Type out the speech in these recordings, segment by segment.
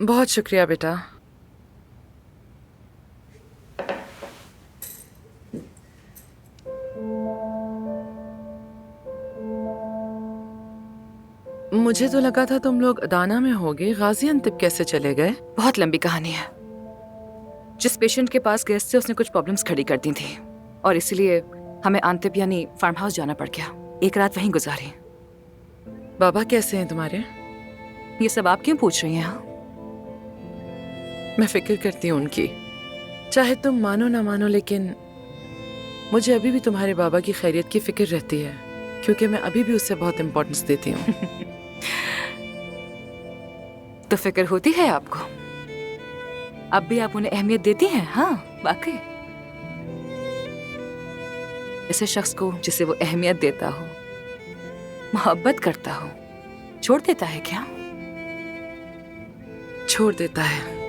बहुत शुक्रिया बेटा। मुझे तो लगा था तुम लोग दाना में होगे। गाजियांतब कैसे चले गए? बहुत लंबी कहानी है। जिस पेशेंट के पास गए थे उसने कुछ प्रॉब्लम्स खड़ी कर दी थी और इसीलिए हमें आंतिब यानी फार्म हाउस जाना पड़ गया। एक रात वहीं गुजारी। बाबा कैसे हैं तुम्हारे? ये सब आप क्यों पूछ रही हैं? हाँ, मैं फिक्र करती हूँ उनकी। चाहे तुम मानो ना मानो, लेकिन मुझे अभी भी तुम्हारे बाबा की खैरियत की फिक्र रहती है, क्योंकि मैं अभी भी उससे बहुत इम्पोर्टेंस देती हूँ। तो फिक्र होती है आपको? अब भी आप उन्हें अहमियत देती हैं? हाँ वाकई। ऐसे शख्स को जिसे वो अहमियत देता हो, मोहब्बत करता हो, छोड़ देता है क्या? छोड़ देता है।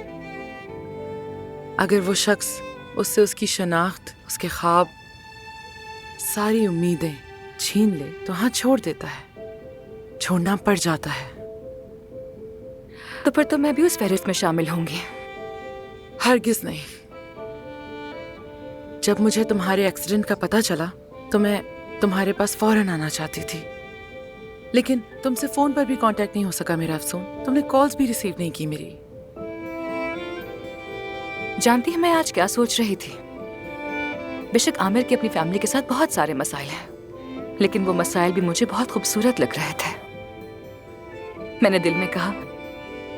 अगर वो शख्स उससे उसकी शनाख्त, उसके ख्वाब, सारी उम्मीदें छीन ले तो हाँ, छोड़ देता है। छोड़ना पड़ जाता है। तो फिर तो मैं भी उस फहरिस्त में शामिल होंगी। हरगिज नहीं। जब मुझे तुम्हारे एक्सीडेंट का पता चला तो मैं तुम्हारे पास फौरन आना चाहती थी, लेकिन तुमसे फोन पर भी कांटेक्ट नहीं हो सका मेरा अफसोस। तुमने कॉल्स भी रिसीव नहीं की मेरी। जानती है मैं आज क्या सोच रही थी? बेशक आमिर की अपनी फैमिली के साथ बहुत सारे मसाइल हैं, लेकिन वो मसाइल भी मुझे बहुत खूबसूरत लग रहे थे। मैंने दिल में कहा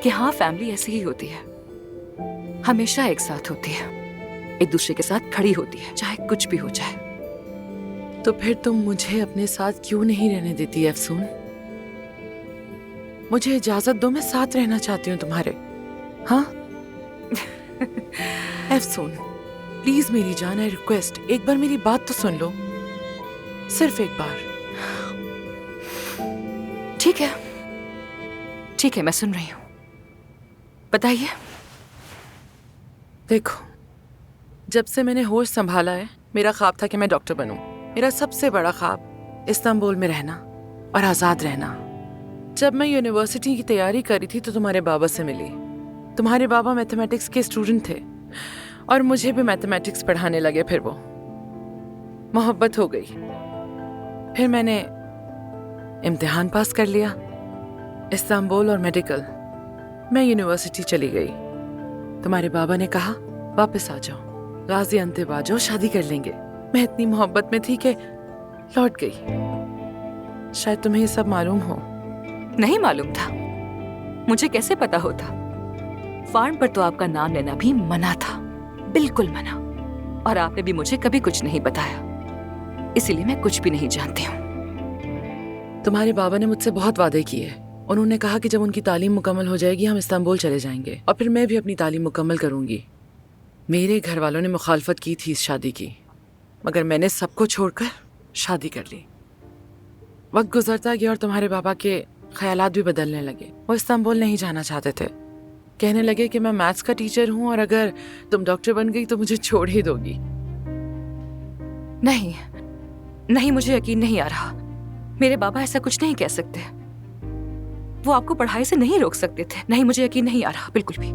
कि हाँ, फैमिली ऐसी ही होती है, हमेशा एक साथ होती है, एक दूसरे के साथ खड़ी होती है, चाहे कुछ भी हो जाए। तो फिर तुम मुझे अपने साथ क्यों नहीं रहने देती अफसून? मुझे इजाजत दो, मैं साथ रहना चाहती हूँ तुम्हारे। हाँ अफसून, प्लीज मेरी जान, है रिक्वेस्ट, एक बार मेरी बात तो सुन लो, सिर्फ एक बार। ठीक है, ठीक है, मैं सुन रही हूँ, बताइए। देखो, जब से मैंने होश संभाला है, मेरा ख्वाब था कि मैं डॉक्टर बनूं। मेरा सबसे बड़ा ख्वाब इस्तांबुल में रहना और आज़ाद रहना। जब मैं यूनिवर्सिटी की तैयारी कर रही थी तो तुम्हारे बाबा से मिली। तुम्हारे बाबा मैथमेटिक्स के स्टूडेंट थे और मुझे भी मैथमेटिक्स पढ़ाने लगे। फिर वो मोहब्बत हो गई। फिर मैंने इम्तिहान पास कर लिया, इस्तांबुल और मेडिकल। मैं यूनिवर्सिटी चली गई। तुम्हारे बाबा ने कहा वापस आ जाओ, गाजियांतब आ जाओ, शादी कर लेंगे। मैं इतनी मोहब्बत में थी कि लौट गई। शायद तुम्हें ये सब मालूम हो। नहीं मालूम था, मुझे कैसे पता होता? फार्म पर तो आपका नाम लेना भी मना था, बिल्कुल मना, और आपने भी मुझे कभी कुछ नहीं बताया, इसीलिए मैं कुछ भी नहीं जानती हूँ। तुम्हारे बाबा ने मुझसे बहुत वादे किए। उन्होंने कहा कि जब उनकी तालीम मुकम्मल हो जाएगी हम इस्तांबुल चले जाएंगे और फिर मैं भी अपनी तालीम मुकम्मल करूंगी। मेरे घर वालों ने मुखालफत की थी इस शादी की, मगर मैंने सबको छोड़कर शादी कर ली। वक्त गुजरता गया और तुम्हारे बाबा के ख्यालात भी बदलने लगे। वो इस्तांबुल नहीं जाना चाहते थे। कहने लगे कि मैं मैथ्स का टीचर हूँ और अगर तुम डॉक्टर बन गई तो मुझे छोड़ ही दोगी। नहीं नहीं, मुझे यकीन नहीं आ रहा। मेरे बाबा ऐसा कुछ नहीं कह सकते। वो आपको पढ़ाई से नहीं रोक सकते थे। नहीं, मुझे यकीन नहीं आ रहा बिल्कुल भी।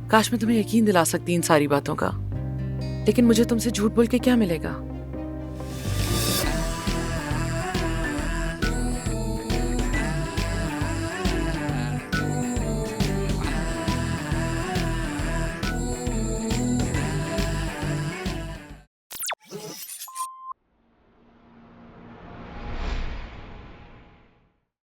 काश मैं तुम्हें यकीन दिला सकती इन सारी बातों का, लेकिन मुझे तुमसे झूठ बोल के क्या मिलेगा?